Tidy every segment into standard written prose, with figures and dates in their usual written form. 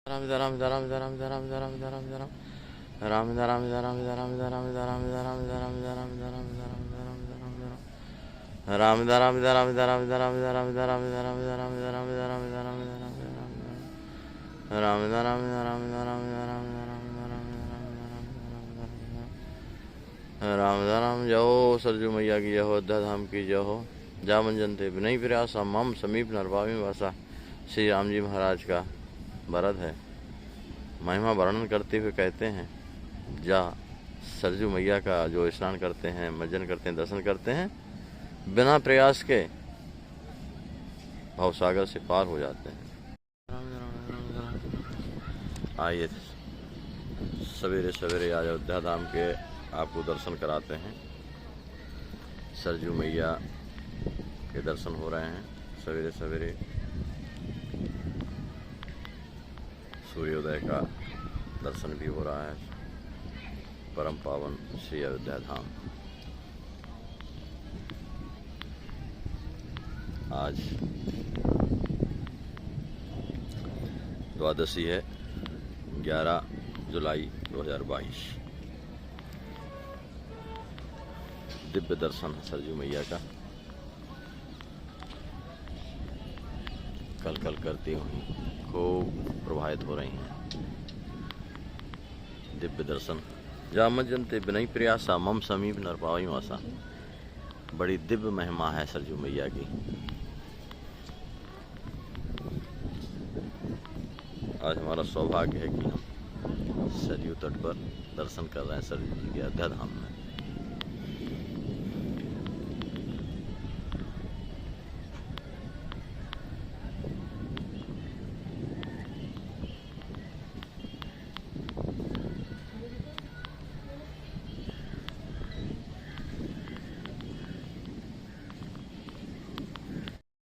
राम राम राम राम राम राम राम राम राम राम जय सरजू मैया की जय हो, अयोध्या धाम की जय हो। जामन जनते विनय प्रयासा मम समीप नरभावी वासा। श्री राम जी महाराज का भरत है। महिमा वर्णन करते हुए कहते हैं, जा सरजू मैया का जो स्नान करते हैं, मज्जन करते हैं, दर्शन करते हैं, बिना प्रयास के भवसागर से पार हो जाते हैं। आइए सवेरे सवेरे आज अयोध्या धाम के आपको दर्शन कराते हैं। सरजू मैया के दर्शन हो रहे हैं सवेरे सवेरे। सूर्योदय का दर्शन भी हो रहा है। परम पावन श्री अयोध्या धाम। आज द्वादशी है, 11 जुलाई 2022। दिव्य दर्शन है सरजू मैया का। कल कल करती हुई खूब प्रभावित हो रही हैं। दिव्य दर्शन जामजनते विनय प्रयासा मम समीप नरपावी वासा। बड़ी दिव्य महिमा है सरजू मैया की। आज हमारा सौभाग्य है कि हम सरयू तट पर दर्शन कर रहे हैं सरजू जी के अयोध्या धाम में।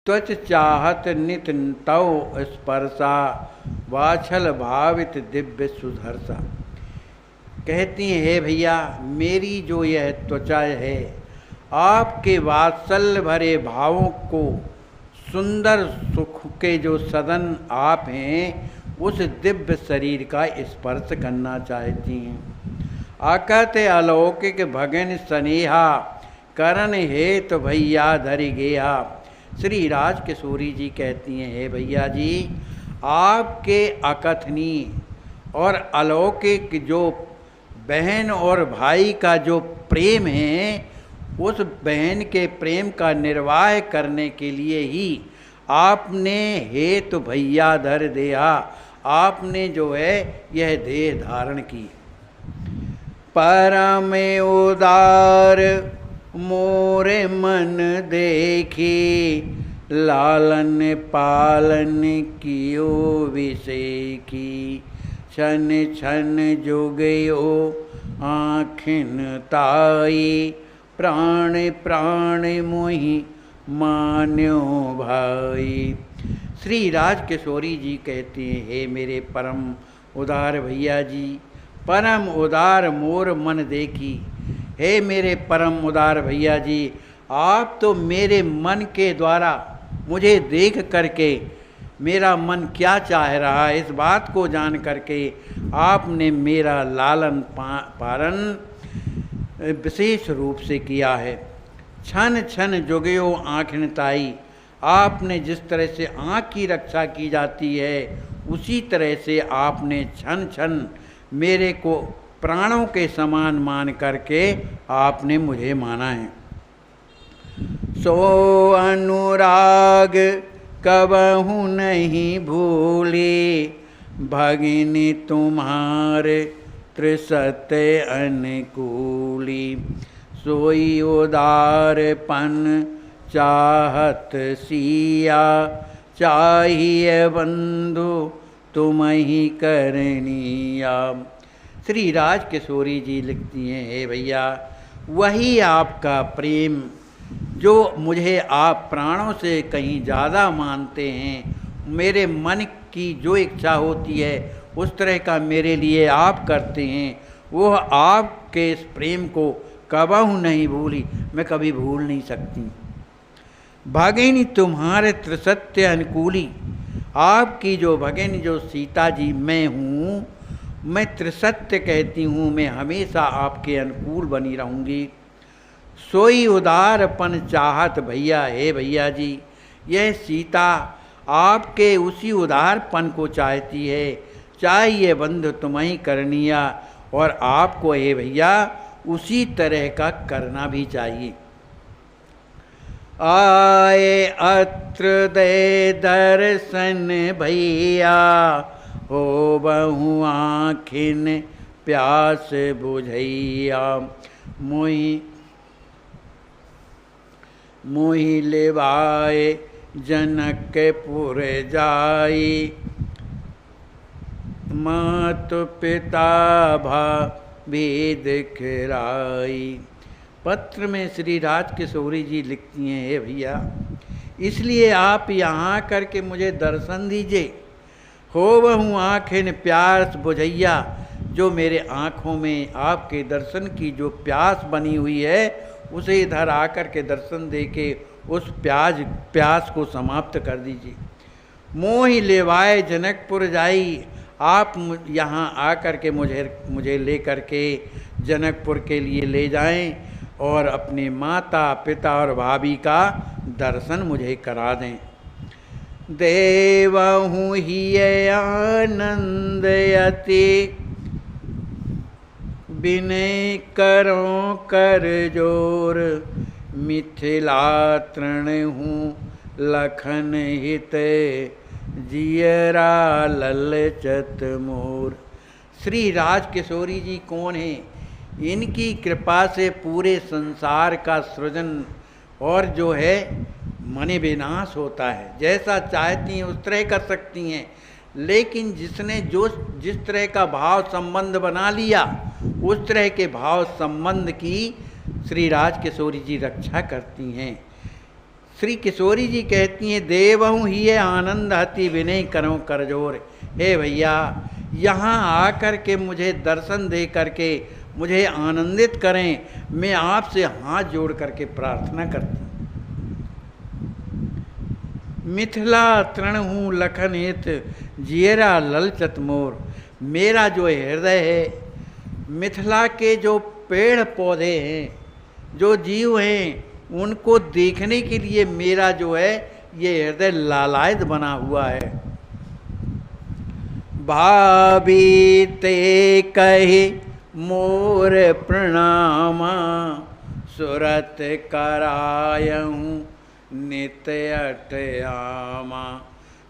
त्वच चाहत नित तव स्पर्शा वाछल भावित दिव्य सुधरसा। कहती हैं, हे भैया, मेरी जो यह त्वचा है, आपके वात्सल्य भरे भावों को, सुंदर सुख के जो सदन आप हैं, उस दिव्य शरीर का स्पर्श करना चाहती हैं। आकत अलौकिक भगन स्नेहा करण हेत भैया धरि गेहा। श्री राज किशोरी जी कहती हैं, हे भैया जी, आपके अकथनीय और अलौकिक जो बहन और भाई का जो प्रेम है, उस बहन के प्रेम का निर्वाह करने के लिए ही आपने हेतु भैया धर देहा। आपने जो है यह देह धारण की। परम उदार मोरे मन देखी, लालन पालन कियो विषेकी। छन छन जुगयो आँखिन ताई, प्राण प्राण मोहि मान्यो भाई। श्री राज किशोरी जी कहते हैं, हे मेरे परम उदार भैया जी, परम उदार मोर मन देखी। हे मेरे परम उदार भैया जी, आप तो मेरे मन के द्वारा मुझे देख करके मेरा मन क्या चाह रहा है, इस बात को जान करके आपने मेरा लालन पालन विशेष रूप से किया है। छन छन जुगयो आँखिन ताई। आपने जिस तरह से आँख की रक्षा की जाती है, उसी तरह से आपने छन छन मेरे को प्राणों के समान मान करके आपने मुझे माना है। सो अनुराग कबहु नहीं भूली, भगिनी तुम्हारे त्रिसत्य अनुकूली। सोई उदारपन चाहत सिया, चाहिए बंधु तुम ही करनिया। श्री राज किशोरी जी लिखती हैं, हे भैया, वही आपका प्रेम जो मुझे आप प्राणों से कहीं ज़्यादा मानते हैं, मेरे मन की जो इच्छा होती है उस तरह का मेरे लिए आप करते हैं, वो आपके इस प्रेम को कबहु नहीं भूली, मैं कभी भूल नहीं सकती। भागिनी तुम्हारे त्रिसत्य अनुकूली। आपकी जो भगिनी जो सीता जी मैं हूँ, मैं त्रिसत्य कहती हूँ, मैं हमेशा आपके अनुकूल बनी रहूँगी। सोई उदारपन चाहत भैया, हे भैया जी, यह सीता आपके उसी उदारपन को चाहती है। चाहिए बंधु तुम्हें करनिया, और आपको हे भैया उसी तरह का करना भी चाहिए। आए अत्र दे दर्शन भैया, हो बहु आँखिन प्यास बुझैया। मोहि लेवाए जनकपुर जाई, मात पिता भेद खिराई। पत्र में श्री राजकिशोरी जी लिखती हैं, हे भैया इसलिए आप यहाँ करके मुझे दर्शन दीजिए। हो बहु आँखें प्यास बुझैया, जो मेरे आँखों में आपके दर्शन की जो प्यास बनी हुई है, उसे इधर आकर के दर्शन दे के उस प्यास को समाप्त कर दीजिए। मोहि लेवाए जनकपुर जाई, आप यहाँ आकर के मुझे ले कर के जनकपुर के लिए ले जाएं और अपने माता पिता और भाभी का दर्शन मुझे करा दें। देवहु हिय आनंद यति, विनय करो कर जोर। मिथिला तृण हूँ लखन हित, जियरा ललचत मोर। श्री राजकिशोरी जी कौन हैं? इनकी कृपा से पूरे संसार का सृजन और जो है मने विनाश होता है। जैसा चाहती हैं उस तरह कर सकती हैं, लेकिन जिसने जिस तरह का भाव संबंध बना लिया, उस तरह के भाव संबंध की श्री राजकिशोरी जी रक्षा करती हैं। श्री किशोरी जी कहती हैं, देवहूँ ही आनंद हति विनय करो करजोर। हे भैया यहाँ आकर के मुझे दर्शन दे करके मुझे आनंदित करें, मैं आपसे हाथ जोड़ करके प्रार्थना करती हूँ। मिथिला तृण हूँ लखन हित, जियरा ललचत मोर। मेरा जो हृदय है, मिथिला के जो पेड़ पौधे हैं, जो जीव हैं, उनको देखने के लिए मेरा जो है ये हृदय लालायित बना हुआ है। भाभी ते कहे मोर प्रणामा, सुरत करायहूँ नित अटयामा।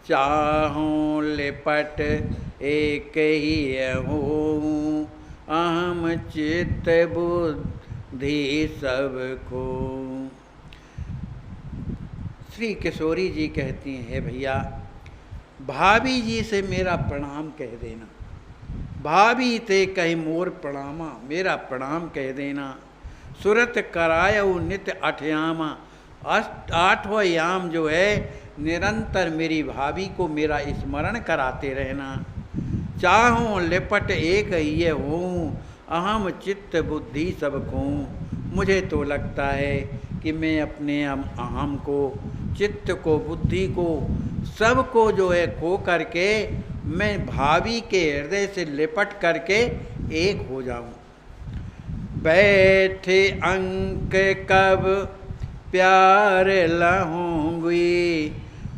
चाहूँ लिपट एक ही हूँ, अहम चित्त बुद्धि सब को। श्री किशोरी जी कहती हैं, हे भैया भाभी जी से मेरा प्रणाम कह देना। भाभी ते कही मोर प्रणामा, मेरा प्रणाम कह देना। सुरत करायऊ नित्य अठयामा, आठवां याम जो है निरंतर मेरी भाभी को मेरा स्मरण कराते रहना। चाहूँ लिपट एक ये हूँ, अहम चित्त बुद्धि सब खूँ। मुझे तो लगता है कि मैं अपने अहम को, चित्त को, बुद्धि को, सब को जो है खो करके मैं भाभी के हृदय से लिपट करके एक हो जाऊं। बैठे अंक कब प्यार लहूँगी,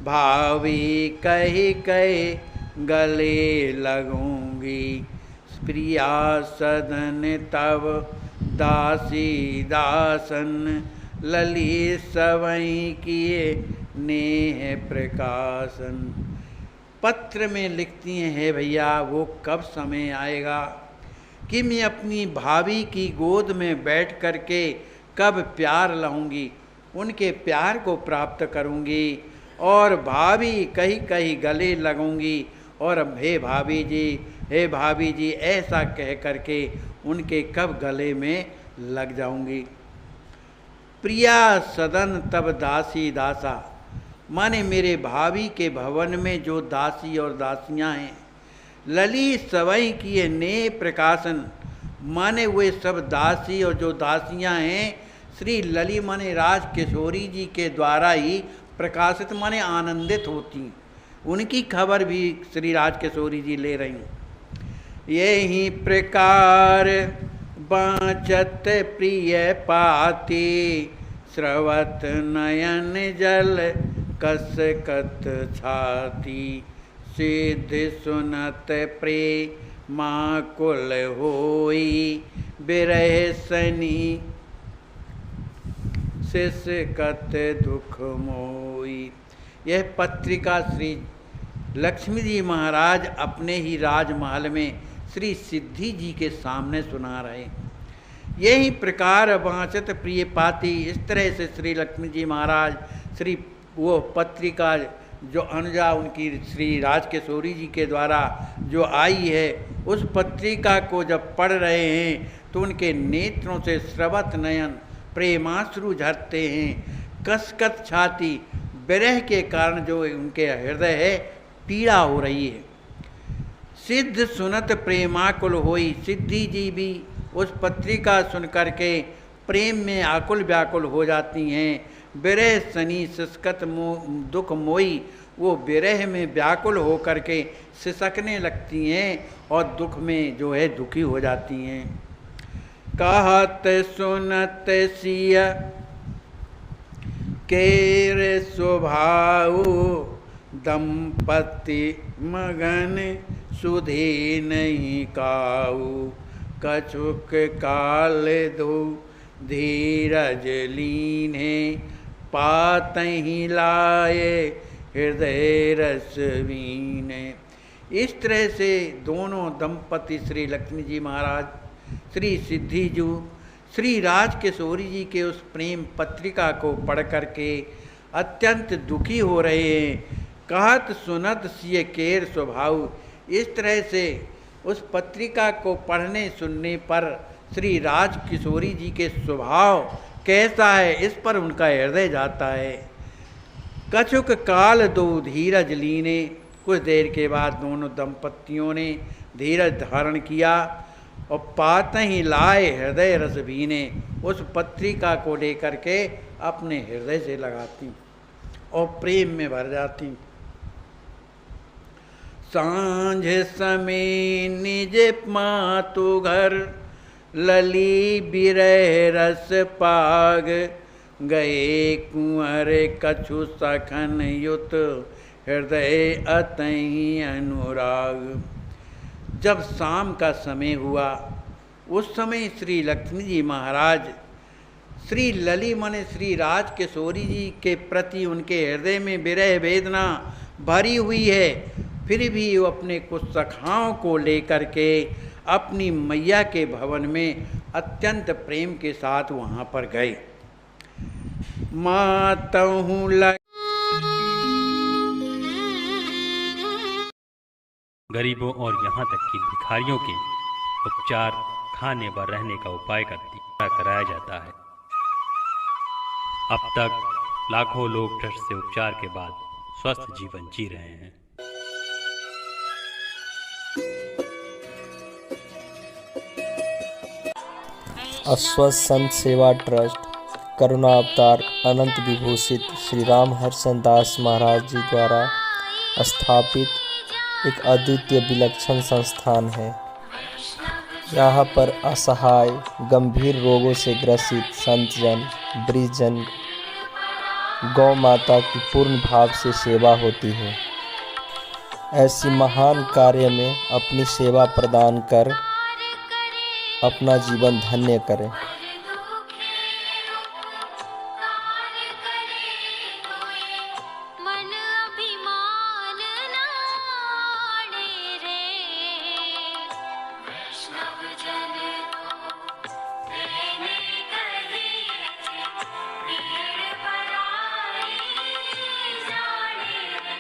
भावी कही कही गले लगूंगी। प्रिया सदन तब दासी दासन, ललित सवई किए नेह प्रकाशन। पत्र में लिखती हैं, हे भैया वो कब समय आएगा कि मैं अपनी भाभी की गोद में बैठ कर के कब प्यार लाऊंगी, उनके प्यार को प्राप्त करूंगी और भाभी कहीं कहीं गले लगूंगी और हे भाभी जी ऐसा कह करके उनके कब गले में लग जाऊंगी। प्रिया सदन तब दासी दासा, माने मेरे भाभी के भवन में जो दासी और दासियां हैं। ललित सवई किए ने प्रकाशन, माने वे सब दासी और जो दासियां हैं श्री लली माने राजकिशोरी जी के द्वारा ही प्रकाशित माने आनंदित होती। उनकी खबर भी श्री राजकिशोरी जी ले रही हैं। यही प्रकार बाँचत प्रिय पाती, स्रवत नयन जल कसकत छाती, सिद्ध सुनत प्रेमाकुल होई, बिरह सनी सिसकत दुख मोई। यह पत्रिका श्री लक्ष्मी जी महाराज अपने ही राजमहल में श्री सिद्धि जी के सामने सुना रहे। यही प्रकार बाँचत प्रिय पाती, इस तरह से श्री लक्ष्मी जी महाराज श्री वो पत्रिका जो अनुजा उनकी श्री राजकिशोरी जी के द्वारा जो आई है, उस पत्रिका को जब पढ़ रहे हैं तो उनके नेत्रों से स्रवत नयन प्रेमाश्रु झरते हैं, कसकत छाती, विरह के कारण जो उनके हृदय है पीड़ा हो रही है। सिद्ध सुनत प्रेमाकुल होई, सिद्धि जी भी उस पत्रिका सुन करके प्रेम में आकुल व्याकुल हो जाती हैं। विरह सनी सिसकत दुख मोई, वो विरह में व्याकुल हो करके सिसकने लगती हैं और दुख में जो है दुखी हो जाती हैं। कहत सुनत सिया केर स्वभाव, दंपति मगन सुधे नहीं काऊ, कछुक काल दो धीरज लीने, पातहि लाए हृदय रस वीने। इस तरह से दोनों दंपति श्री लक्ष्मी जी महाराज, श्री सिद्धि जी श्री राजकिशोरी जी के उस प्रेम पत्रिका को पढ़ करके अत्यंत दुखी हो रहे हैं। कहत सुनत सिय केर स्वभाव, इस तरह से उस पत्रिका को पढ़ने सुनने पर श्री राजकिशोरी जी के स्वभाव कैसा है, इस पर उनका हृदय जाता है। कछुक काल दो धीरज लीने, कुछ देर के बाद दोनों दंपतियों ने धीरज धारण किया और पात ही लाए हृदय रस भीने, उस पत्रिका को लेकर के अपने हृदय से लगाती और प्रेम में भर जाती। सांझ समय निज मातु घर, लली बिरह रस पाग, गए कुंवर कछु सखन युत, हृदय अतहि अनुराग। जब शाम का समय हुआ, उस समय श्री लक्ष्मी जी महाराज श्री लली माने श्री राजकिशोरी जी के प्रति उनके हृदय में विरह वेदना भरी हुई है, फिर भी वो अपने कुछ सखाओं को लेकर के अपनी मैया के भवन में अत्यंत प्रेम के साथ वहाँ पर गए। मातहु लग गरीबों और यहाँ तक कि भिखारियों के उपचार, खाने व रहने का उपाय कराया जाता है। अब तक लाखों लोग ट्रस्ट से उपचार के बाद स्वस्थ जीवन जी रहे हैं। अस्वस्थ संत सेवा ट्रस्ट करुणा अवतार अनंत विभूषित श्री राम हर्षण दास महाराज जी द्वारा स्थापित एक अद्वितीय विलक्षण संस्थान है। यहाँ पर असहाय गंभीर रोगों से ग्रसित संतजन, वृद्धजन, गौ माता की पूर्ण भाव से सेवा होती है। ऐसी महान कार्य में अपनी सेवा प्रदान कर अपना जीवन धन्य करें।